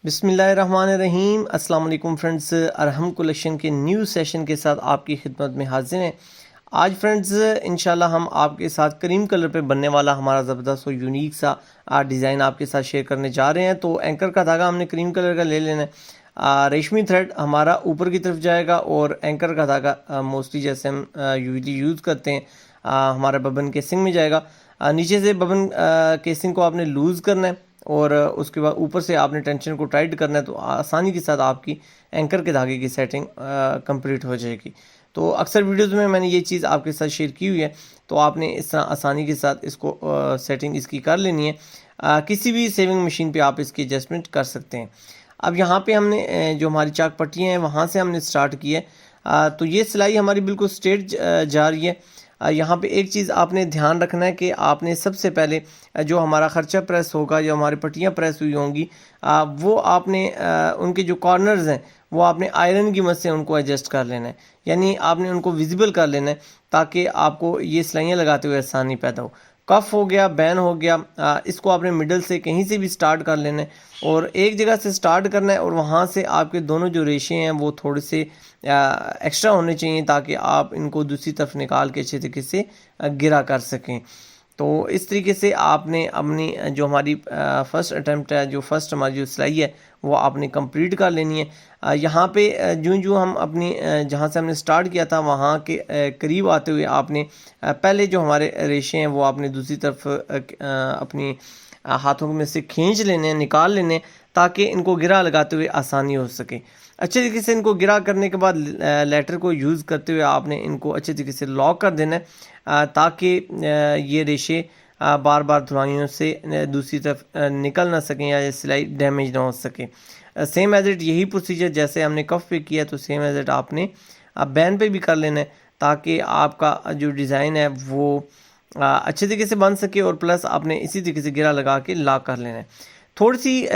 बिस्मिल्लाहिर्रहमानिर्रहीम। अस्सलाम वालेकुम फ्रेंड्स, अरहम कलेक्शन के न्यू सेशन के साथ आपकी खिदमत में हाजिर हैं। आज फ्रेंड्स इंशाल्लाह हम आपके साथ क्रीम कलर पे बनने वाला हमारा ज़बरदस्त और यूनिक सा डिज़ाइन आपके साथ शेयर करने जा रहे हैं। तो एंकर का धागा हमने क्रीम कलर का ले लेना है। रेशमी थ्रेड हमारा ऊपर की तरफ जाएगा और एंकर का धागा मोस्टली जैसे हम यूज़ करते हैं हमारा बबन केसिंग में जाएगा। नीचे से बबन केसिंग को आपने लूज़ करना है और उसके बाद ऊपर से आपने टेंशन को टाइट करना है, तो आसानी के साथ आपकी एंकर के धागे की सेटिंग कंप्लीट हो जाएगी। तो अक्सर वीडियोस में मैंने ये चीज़ आपके साथ शेयर की हुई है, तो आपने इस तरह आसानी के साथ इसको सेटिंग इसकी कर लेनी है। किसी भी सेविंग मशीन पे आप इसकी एडजस्टमेंट कर सकते हैं। अब यहाँ पे हमने जो हमारी चाक पट्टियाँ हैं वहाँ से हमने स्टार्ट की है। तो ये सिलाई हमारी बिल्कुल स्ट्रेट जा रही है। यहाँ पे एक चीज़ आपने ध्यान रखना है कि आपने सबसे पहले जो हमारा खर्चा प्रेस होगा या हमारी पट्टियाँ प्रेस हुई होंगी वो आपने उनके जो कॉर्नर्स हैं वो आपने आयरन की मदद से उनको एडजस्ट कर लेना है, यानी आपने उनको विजिबल कर लेना है ताकि आपको ये सिलाइयाँ लगाते हुए आसानी पैदा हो। कफ हो गया, बैन हो गया, इसको आपने मिडल से कहीं से भी स्टार्ट कर लेना है और एक जगह से स्टार्ट करना है और वहाँ से आपके दोनों जो रेशे हैं वो थोड़े से एक्स्ट्रा होने चाहिए ताकि आप इनको दूसरी तरफ निकाल के अच्छे तरीके से गिरा कर सकें। तो इस तरीके से आपने अपनी जो हमारी फ़र्स्ट अटैम्प्ट है, जो फर्स्ट हमारी जो सिलाई है वो आपने कंप्लीट कर लेनी है। यहाँ पे जो हम अपनी जहाँ से हमने स्टार्ट किया था वहाँ के करीब आते हुए आपने पहले जो हमारे रेशे हैं वो आपने दूसरी तरफ अपनी हाथों में से खींच लेने हैं, निकाल लेने हैं ताकि इनको गिरा लगाते हुए आसानी हो सके। अच्छे तरीके से इनको गिरा करने के बाद लेटर को यूज़ करते हुए आपने इनको अच्छे तरीके से लॉक कर देना है ताकि ये रेशे बार बार धुलाइयों से दूसरी तरफ निकल ना सकें या सिलाई डैमेज ना हो सके। सेम एज इट यही प्रोसीजर जैसे हमने कफ पे किया तो सेम एज इट आपने बैन पे भी कर लेना है ताकि आपका जो डिज़ाइन है वो अच्छे तरीके से बन सके और प्लस आपने इसी तरीके से गिरा लगा के लॉक कर लेना है। थोड़ी सी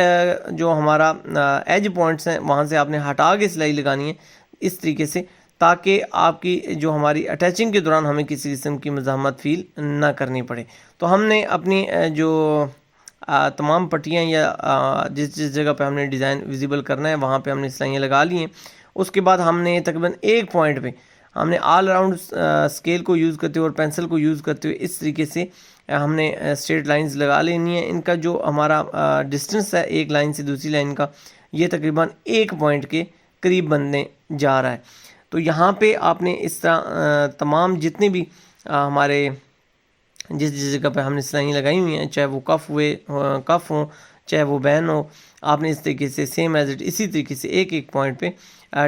जो हमारा एज पॉइंट्स हैं वहाँ से आपने हटा के सिलाई लगानी है इस तरीके से ताकि आपकी जो हमारी अटैचिंग के दौरान हमें किसी किस्म की मज़ाहमत फील ना करनी पड़े। तो हमने अपनी जो तमाम पट्टियाँ या जिस जिस जगह पे हमने डिज़ाइन विजिबल करना है वहाँ पे हमने सिलाइयाँ लगा ली हैं। उसके बाद हमने तकरीबन एक पॉइंट पे हमने ऑल राउंड स्केल को यूज़ करते हुए और पेंसिल को यूज़ करते हुए इस तरीके से हमने स्ट्रेट लाइंस लगा लेनी है। इनका जो हमारा डिस्टेंस है एक लाइन से दूसरी लाइन का, ये तकरीबन एक पॉइंट के करीब बनने जा रहा है। तो यहाँ पे आपने इस तरह तमाम जितने भी हमारे जिस जिस जगह पे हमने सिलाइयाँ लगाई हुई हैं, चाहे वो कफ हो चाहे वो बैन हो, आपने इस तरीके से सेम एज इट इसी तरीके से एक एक पॉइंट पे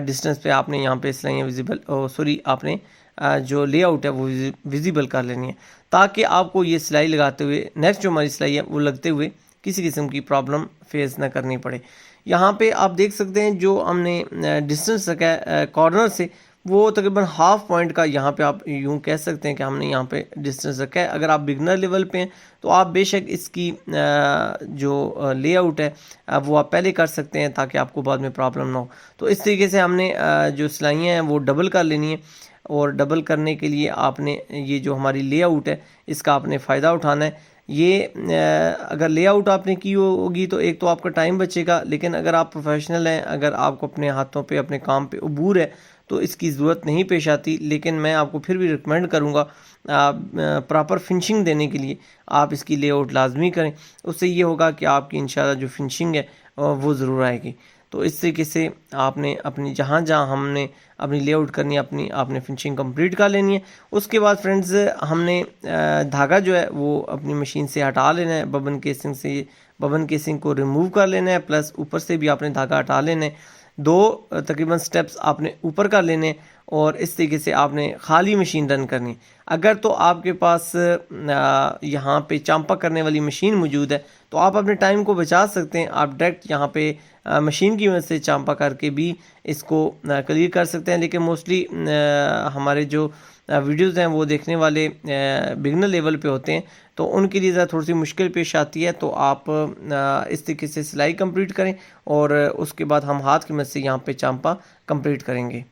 डिस्टेंस पे आपने यहाँ पे सिलाइयाँ विजिबल आपने जो लेआउट है वो विजिबल कर लेनी है ताकि आपको ये सिलाई लगाते हुए नेक्स्ट जो हमारी सिलाई है वो लगते हुए किसी किस्म की प्रॉब्लम फेस ना करनी पड़े। यहाँ पे आप देख सकते हैं जो हमने डिस्टेंस रखा है कॉर्नर से वो तकरीबन हाफ पॉइंट का, यहाँ पे आप यूँ कह सकते हैं कि हमने यहाँ पे डिस्टेंस रखा है। अगर आप बिगनर लेवल पे हैं तो आप बेशक इसकी जो लेआउट है वो आप पहले कर सकते हैं ताकि आपको बाद में प्रॉब्लम ना हो। तो इस तरीके से हमने जो सिलाइयाँ हैं वो डबल कर लेनी है और डबल करने के लिए आपने ये जो हमारी लेआउट है इसका आपने फ़ायदा उठाना है। ये अगर लेआउट आपने की होगी तो एक तो आपका टाइम बचेगा, लेकिन अगर आप प्रोफेशनल हैं, अगर आपको अपने हाथों पे अपने काम पे अबूर है तो इसकी ज़रूरत नहीं पेश आती। लेकिन मैं आपको फिर भी रिकमेंड करूँगा प्रॉपर फिनिशिंग देने के लिए आप इसकी लेआउट लाजमी करें। उससे ये होगा कि आपकी इंशाल्लाह जो फिनिशिंग है वो ज़रूर आएगी। तो इस तरीके से आपने अपनी जहाँ जहाँ हमने अपनी लेआउट करनी है अपनी आपने फिनिशिंग कंप्लीट कर लेनी है। उसके बाद फ्रेंड्स हमने धागा जो है वो अपनी मशीन से हटा लेना है, बबन केसिंग से बबन केसिंग को रिमूव कर लेना है, प्लस ऊपर से भी आपने धागा हटा लेना है। दो तकरीबन स्टेप्स आपने ऊपर कर लेने और इस तरीके से आपने खाली मशीन रन करनी। अगर तो आपके पास यहाँ पे चांपा करने वाली मशीन मौजूद है तो आप अपने टाइम को बचा सकते हैं। आप डायरेक्ट यहाँ पे मशीन की मदद से चांपा करके भी इसको क्लियर कर सकते हैं। लेकिन मोस्टली हमारे जो वीडियोज़ हैं वो देखने वाले बिगनर लेवल पे होते हैं तो उनके लिए ज़रा थोड़ी सी मुश्किल पेश आती है। तो आप इस तरीके से सिलाई कंप्लीट करें और उसके बाद हम हाथ की मदद से यहाँ पे चांपा कंप्लीट करेंगे।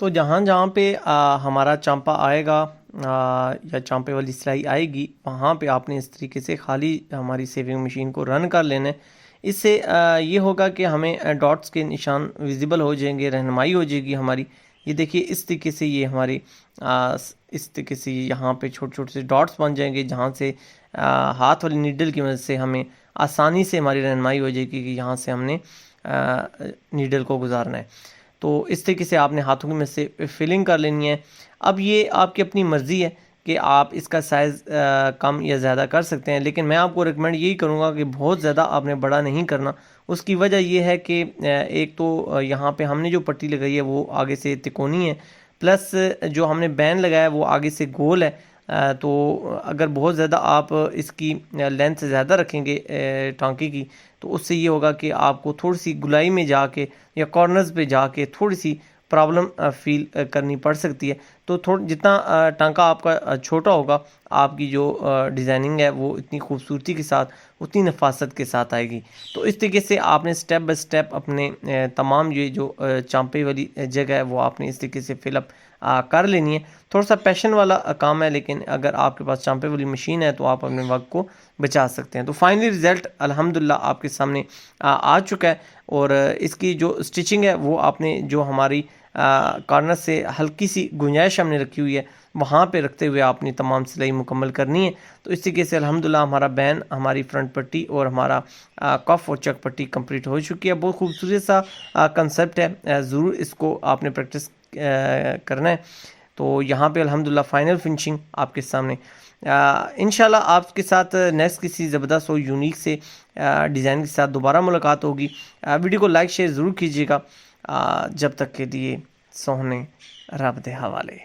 तो जहाँ जहाँ पे हमारा चांपा आएगा या चांपे वाली सिलाई आएगी वहाँ पे आपने इस तरीके से खाली हमारी सेविंग मशीन को रन कर लेना है। इससे ये होगा कि हमें डॉट्स के निशान विजिबल हो जाएंगे, रहनुमाई हो जाएगी हमारी। ये देखिए इस तरीके से ये हमारे इस तरीके से यहाँ पे छोटे छोटे से डॉट्स बन जाएंगे, जहाँ से हाथ वाली नीडल की मदद से हमें आसानी से हमारी रहनुमाई हो जाएगी कि यहाँ से हमने नीडल को गुजारना है। तो इस तरीके से आपने हाथों की मदद से फिलिंग कर लेनी है। अब ये आपकी अपनी मर्ज़ी है कि आप इसका साइज़ कम या ज़्यादा कर सकते हैं, लेकिन मैं आपको रिकमेंड यही करूँगा कि बहुत ज़्यादा आपने बड़ा नहीं करना। उसकी वजह ये है कि एक तो यहाँ पे हमने जो पट्टी लगाई है वो आगे से तिकोनी है, प्लस जो हमने बैन लगाया है वो आगे से गोल है। तो अगर बहुत ज़्यादा आप इसकी लेंथ ज़्यादा रखेंगे टांके की, तो उससे ये होगा कि आपको थोड़ी सी गुलाई में जाके या कॉर्नर्स पे जाके थोड़ी सी प्रॉब्लम फील करनी पड़ सकती है। तो जितना टांका आपका छोटा होगा, आपकी जो डिज़ाइनिंग है वो इतनी खूबसूरती के साथ, उतनी नफासत के साथ आएगी। तो इस तरीके से आपने स्टेप बाय स्टेप अपने तमाम ये जो चांपे वाली जगह है वो आपने इस तरीके से फिलअप कर लेनी है। थोड़ा सा पैशन वाला काम है, लेकिन अगर आपके पास चांपे वाली मशीन है तो आप अपने वक्त को बचा सकते हैं। तो फाइनली रिज़ल्ट अल्हम्दुलिल्लाह आपके सामने आ चुका है। और इसकी जो स्टिचिंग है वो आपने जो हमारी कॉर्नर से हल्की सी गुंजाइश हमने रखी हुई है वहाँ पे रखते हुए आपने तमाम सिलाई मुकम्मल करनी है। तो इस तरीके से अल्हम्दुलिल्लाह हमारा बैन, हमारी फ्रंट पट्टी और हमारा कफ और चक पट्टी कंप्लीट हो चुकी है। बहुत खूबसूरत सा कंसेप्ट है, ज़रूर इसको आपने प्रैक्टिस करना है। तो यहाँ पे अल्हम्दुलिल्लाह फाइनल फिनिशिंग आपके सामने। इंशाल्लाह आपके साथ नेक्स्ट किसी ज़बरदस्त और यूनिक से डिज़ाइन के साथ दोबारा मुलाकात होगी। वीडियो को लाइक शेयर ज़रूर कीजिएगा। जब तक के लिए सोहने रब दे हवाले।